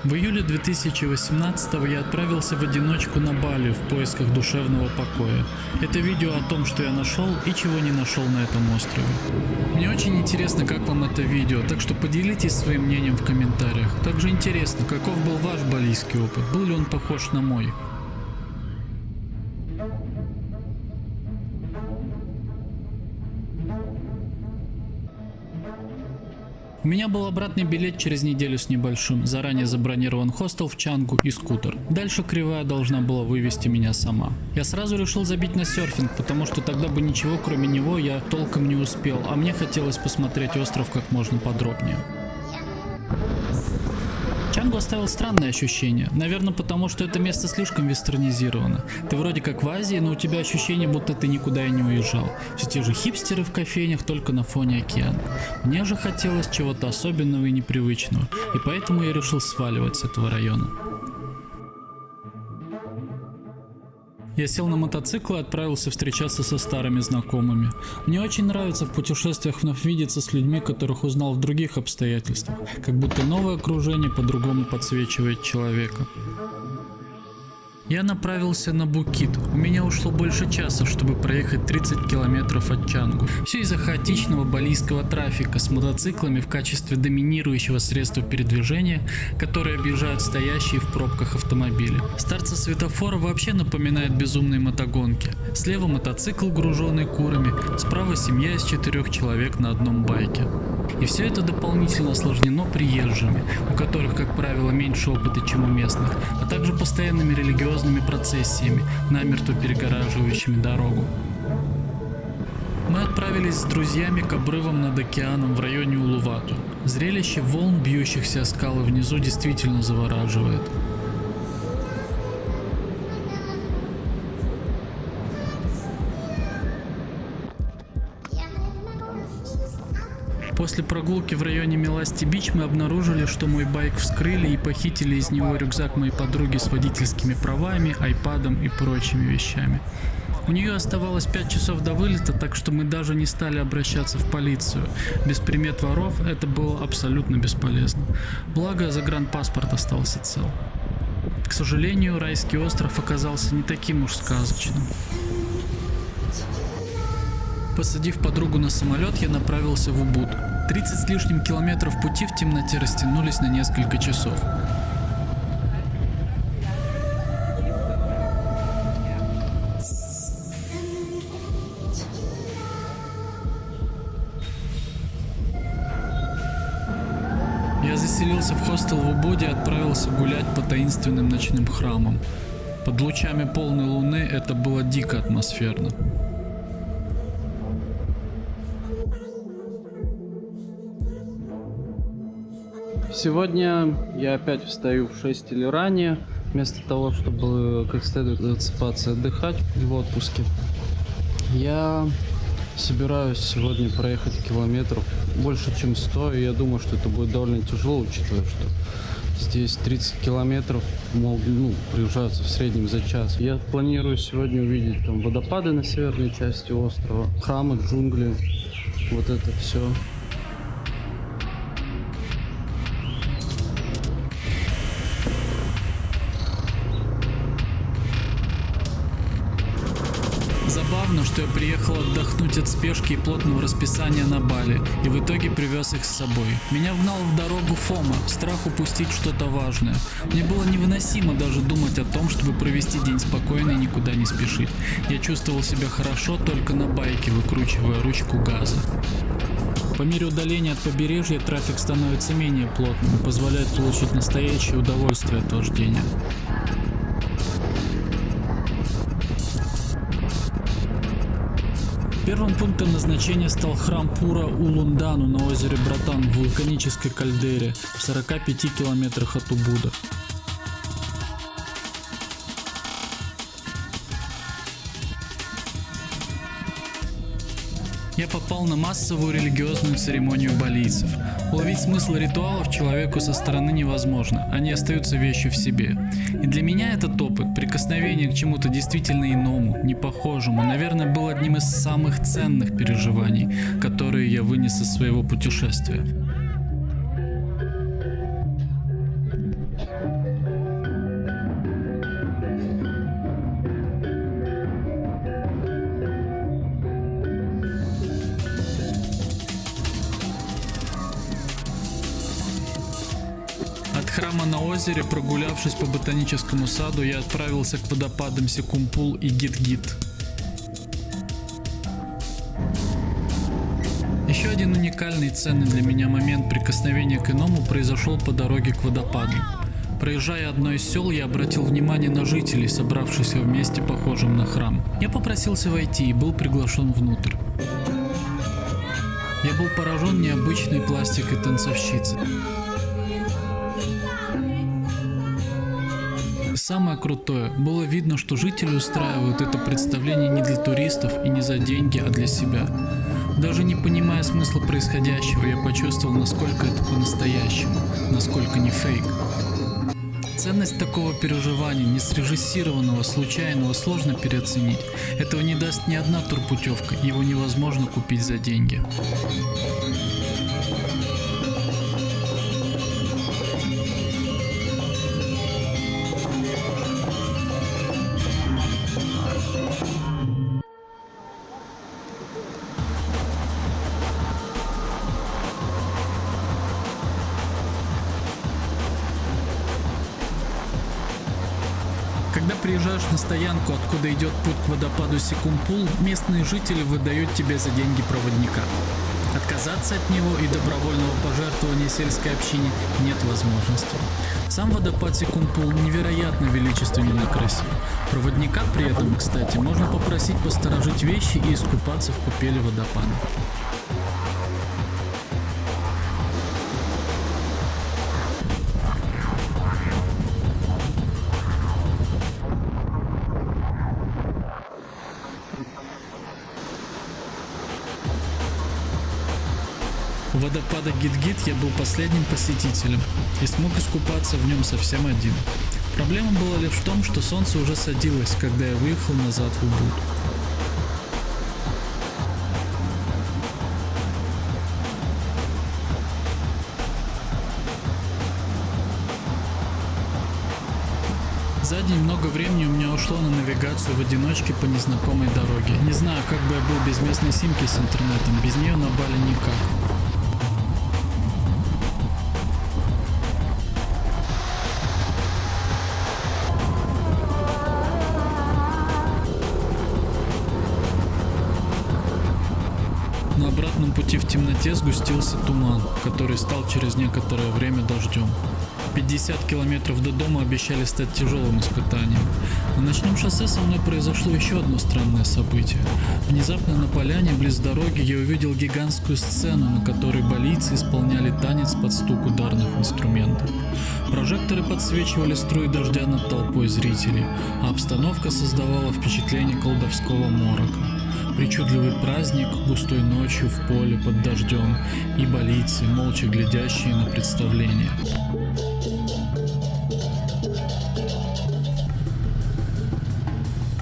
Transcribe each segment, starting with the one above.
В июле 2018 я отправился в одиночку на Бали в поисках душевного покоя. Это видео о том, что я нашел и чего не нашел на этом острове. Мне очень интересно, как вам это видео, так что поделитесь своим мнением в комментариях. Также интересно, каков был ваш балийский опыт, был ли он похож на мой. У меня был обратный билет через неделю с небольшим, заранее забронирован хостел в Чангу и скутер. Дальше кривая должна была вывести меня сама. Я сразу решил забить на серфинг, потому что тогда бы ничего кроме него я толком не успел, а мне хотелось посмотреть остров как можно подробнее. Чангу оставил странное ощущение, наверное потому, что это место слишком вестернизировано. Ты вроде как в Азии, но у тебя ощущение, будто ты никуда и не уезжал. Все те же хипстеры в кофейнях, только на фоне океана. Мне же хотелось чего-то особенного и непривычного, и поэтому я решил сваливать с этого района. Я сел на мотоцикл и отправился встречаться со старыми знакомыми. Мне очень нравится в путешествиях вновь видеться с людьми, которых узнал в других обстоятельствах, как будто новое окружение по-другому подсвечивает человека. Я направился на Букит. У меня ушло больше часа, чтобы проехать 30 километров от Чангу. Все из-за хаотичного балийского трафика с мотоциклами в качестве доминирующего средства передвижения, которые объезжают стоящие в пробках автомобили. Старт со светофора вообще напоминает безумные мотогонки. Слева мотоцикл, груженный курами, справа семья из 4 человек на одном байке. И все это дополнительно осложнено приезжими, у которых, как правило, меньше опыта, чем у местных, а также постоянными религиозными процессиями, намертво перегораживающими дорогу. Мы отправились с друзьями к обрывам над океаном в районе Улувату. Зрелище волн, бьющихся о скалы внизу, действительно завораживает. После прогулки в районе Миласти-Бич мы обнаружили, что мой байк вскрыли и похитили из него рюкзак моей подруги с водительскими правами, айпадом и прочими вещами. У нее оставалось 5 часов до вылета, так что мы даже не стали обращаться в полицию. Без примет воров это было абсолютно бесполезно. Благо, загранпаспорт остался цел. К сожалению, райский остров оказался не таким уж сказочным. Посадив подругу на самолет, я направился в Убуд. 30 с лишним километров пути в темноте растянулись на несколько часов. Я заселился в хостел в Убуде и отправился гулять по таинственным ночным храмам. Под лучами полной луны это было дико атмосферно. Сегодня я опять встаю в 6 или ранее, вместо того, чтобы как следует отсыпаться и отдыхать в отпуске. Я собираюсь сегодня проехать километров больше, чем 100, и я думаю, что это будет довольно тяжело, учитывая, что здесь 30 километров приезжаются в среднем за час. Я планирую сегодня увидеть там водопады на северной части острова, храмы, джунгли, вот это все. Забавно, что я приехал отдохнуть от спешки и плотного расписания на Бали, и в итоге привез их с собой. Меня вгнал в дорогу фома, страх упустить что-то важное. Мне было невыносимо даже думать о том, чтобы провести день спокойно и никуда не спешить. Я чувствовал себя хорошо только на байке, выкручивая ручку газа. По мере удаления от побережья трафик становится менее плотным и позволяет получить настоящее удовольствие от вождения. Первым пунктом назначения стал храм Пура Улундану на озере Братан в вулканической кальдере в 45 километрах от Убуда. Я попал на массовую религиозную церемонию балийцев. Уловить смысл ритуалов человеку со стороны невозможно, они остаются вещью в себе. И для меня этот опыт, прикосновение к чему-то действительно иному, непохожему, наверное, был одним из самых ценных переживаний, которые я вынес из своего путешествия. От храма на озере, прогулявшись по ботаническому саду, я отправился к водопадам Секумпул и Гит-Гит. Еще один уникальный и ценный для меня момент прикосновения к иному произошел по дороге к водопаду. Проезжая одно из сел, я обратил внимание на жителей, собравшихся в месте, похожем на храм. Я попросился войти и был приглашен внутрь. Я был поражен необычной пластикой танцовщицы. Самое крутое, было видно, что жители устраивают это представление не для туристов и не за деньги, а для себя. Даже не понимая смысла происходящего, я почувствовал, насколько это по-настоящему, насколько не фейк. Ценность такого переживания, не срежиссированного, случайного, сложно переоценить. Этого не даст ни одна турпутевка, его невозможно купить за деньги. Когда приезжаешь на стоянку, откуда идет путь к водопаду Секумпул, местные жители выдают тебе за деньги проводника. Отказаться от него и добровольного пожертвования сельской общине нет возможности. Сам водопад Секумпул невероятно величественен и красив. Проводника при этом, кстати, можно попросить посторожить вещи и искупаться в купели водопада. У водопада Гит-Гит я был последним посетителем и смог искупаться в нем совсем один. Проблема была лишь в том, что солнце уже садилось, когда я выехал назад в Убуд. За день много времени у меня ушло на навигацию в одиночке по незнакомой дороге. Не знаю, как бы я был без местной симки с интернетом, без нее на Бали никак. На обратном пути в темноте сгустился туман, который стал через некоторое время дождем. 50 километров до дома обещали стать тяжелым испытанием. На ночном шоссе со мной произошло еще одно странное событие. Внезапно на поляне близ дороги я увидел гигантскую сцену, на которой балийцы исполняли танец под стук ударных инструментов. Прожекторы подсвечивали струи дождя над толпой зрителей, а обстановка создавала впечатление колдовского морока. Причудливый праздник густой ночью в поле под дождем и балийцы, молча глядящие на представление.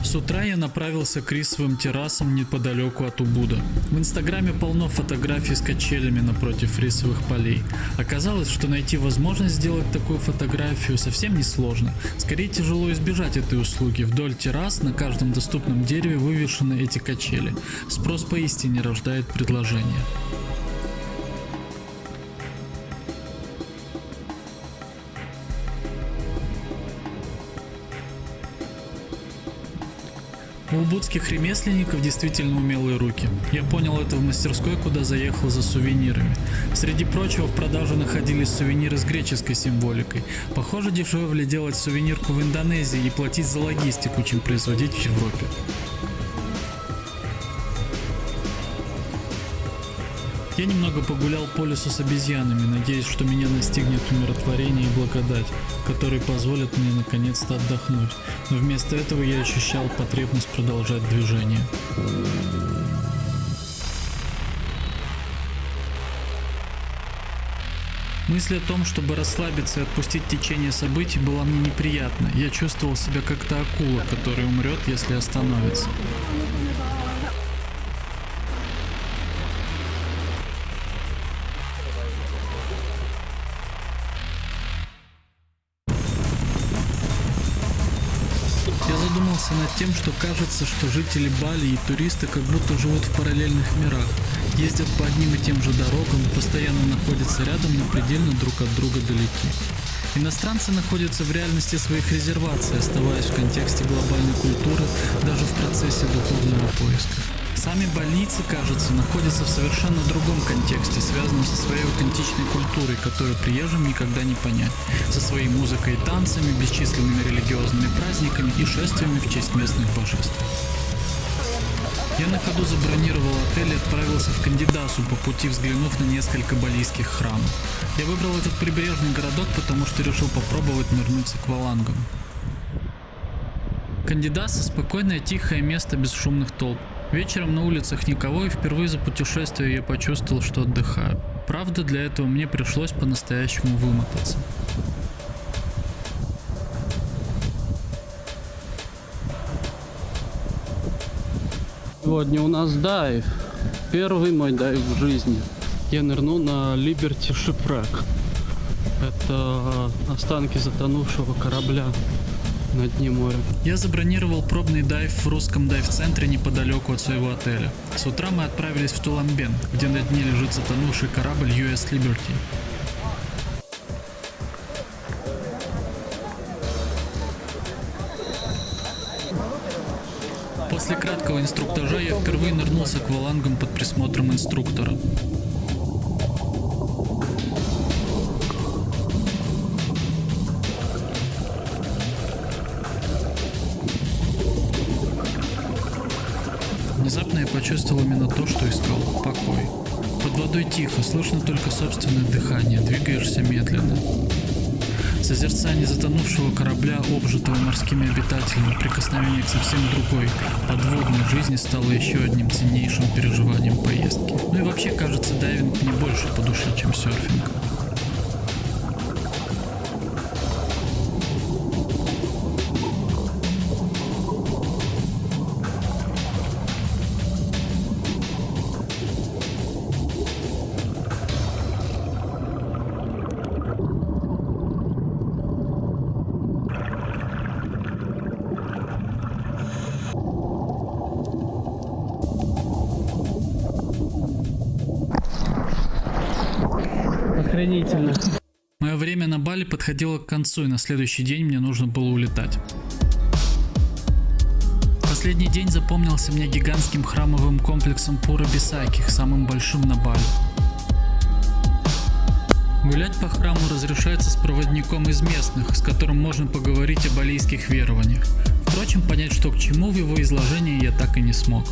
С утра я направился к рисовым террасам неподалеку от Убуда. В инстаграме полно фотографий с качелями напротив рисовых полей. Оказалось, что найти возможность сделать такую фотографию совсем несложно. Скорее тяжело избежать этой услуги. Вдоль террас на каждом доступном дереве вывешены эти качели. Спрос поистине рождает предложение. У убудских ремесленников действительно умелые руки. Я понял это в мастерской, куда заехал за сувенирами. Среди прочего в продаже находились сувениры с греческой символикой. Похоже, дешевле делать сувенирку в Индонезии и платить за логистику, чем производить в Европе. Я немного погулял по лесу с обезьянами, надеясь, что меня настигнет умиротворение и благодать, которые позволят мне наконец-то отдохнуть, но вместо этого я ощущал потребность продолжать движение. Мысль о том, чтобы расслабиться и отпустить течение событий, была мне неприятна. Я чувствовал себя как та акула, которая умрет, если остановится. Я задумался над тем, что кажется, что жители Бали и туристы как будто живут в параллельных мирах, ездят по одним и тем же дорогам, постоянно находятся рядом, но предельно друг от друга далеки. Иностранцы находятся в реальности своих резерваций, оставаясь в контексте глобальной культуры даже в процессе духовного поиска. Сами больницы, кажется, находятся в совершенно другом контексте, связанном со своей аутентичной культурой, которую приезжим никогда не понять, со своей музыкой и танцами, бесчисленными религиозными праздниками и шествиями в честь местных божеств. Я на ходу забронировал отель и отправился в Кандидасу, по пути взглянув на несколько балийских храмов. Я выбрал этот прибрежный городок, потому что решил попробовать нырнуть с аквалангом. Кандидаса – спокойное тихое место без шумных толп. Вечером на улицах никого, и впервые за путешествие я почувствовал, что отдыхаю. Правда, для этого мне пришлось по-настоящему вымотаться. Сегодня у нас дайв. Первый мой дайв в жизни. Я нырну на Liberty Shipwreck. Это останки затонувшего корабля на дне моря. Я забронировал пробный дайв в русском дайв-центре неподалеку от своего отеля. С утра мы отправились в Туламбен, где на дне лежит затонувший корабль US Liberty. После краткого инструктажа я впервые нырнул с аквалангом под присмотром инструктора. Внезапно я почувствовал именно то, что искал – покой. Под водой тихо, слышно только собственное дыхание, двигаешься медленно. Созерцание затонувшего корабля, обжитого морскими обитателями, прикосновение к совсем другой, подводной жизни стало еще одним ценнейшим переживанием поездки. Ну и вообще, кажется, дайвинг мне больше по душе, чем серфинг. Охренительно. Мое время на Бали подходило к концу, и на следующий день мне нужно было улетать. Последний день запомнился мне гигантским храмовым комплексом Пура Бисайки, самым большим на Бали. Гулять по храму разрешается с проводником из местных, с которым можно поговорить о балийских верованиях. Впрочем, понять, что к чему в его изложении я так и не смог.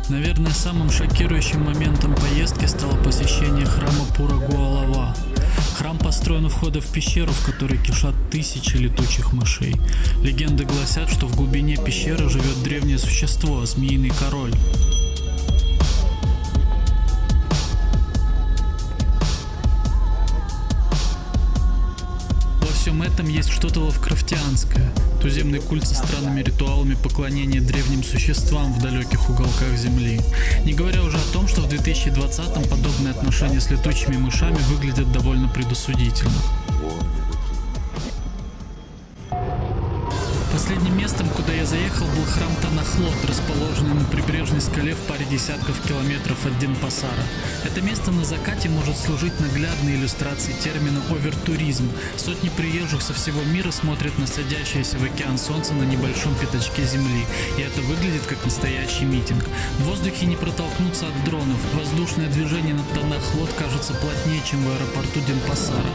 Наверное, самым шокирующим моментом поездки стало посещение храма Пура-Гуалава. Храм построен у входа в пещеру, в которой кишат тысячи летучих мышей. Легенды гласят, что в глубине пещеры живет древнее существо – змеиный король. Во всем этом есть что-то лавкрафтианское. Туземный культ со странными ритуалами поклонения древним существам в далеких уголках Земли. Не говоря уже о том, что в 2020-м подобные отношения с летучими мышами выглядят довольно предосудительно. Последним местом, куда я заехал, был храм Танахлот, расположенный на прибрежной скале в паре десятков километров от Денпасара. Это место на закате может служить наглядной иллюстрацией термина «овертуризм». Сотни приезжих со всего мира смотрят на садящееся в океан солнце на небольшом пятачке земли, и это выглядит как настоящий митинг. В воздухе не протолкнуться от дронов, воздушное движение над Танахлот кажется плотнее, чем в аэропорту Денпасара.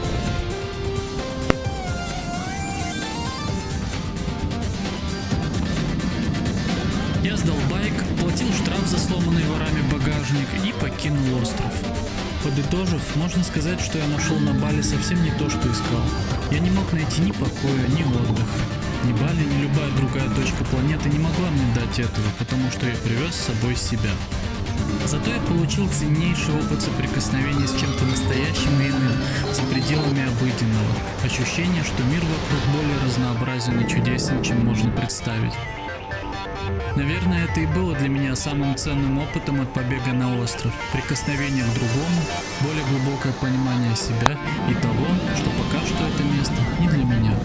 Я сдал байк, платил штраф за сломанный ворами багажник и покинул остров. Подытожив, можно сказать, что я нашел на Бали совсем не то, что искал. Я не мог найти ни покоя, ни отдыха. Ни Бали, ни любая другая точка планеты не могла мне дать этого, потому что я привез с собой себя. Зато я получил ценнейший опыт соприкосновения с чем-то настоящим и иным, за пределами пределами обыденного. Ощущение, что мир вокруг более разнообразен и чудесен, чем можно представить. Наверное, это и было для меня самым ценным опытом от побега на остров. Прикосновение к другому, более глубокое понимание себя и того, что пока что это место не для меня.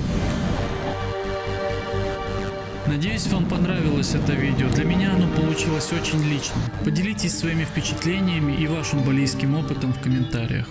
Надеюсь, вам понравилось это видео. Для меня оно получилось очень личным. Поделитесь своими впечатлениями и вашим балийским опытом в комментариях.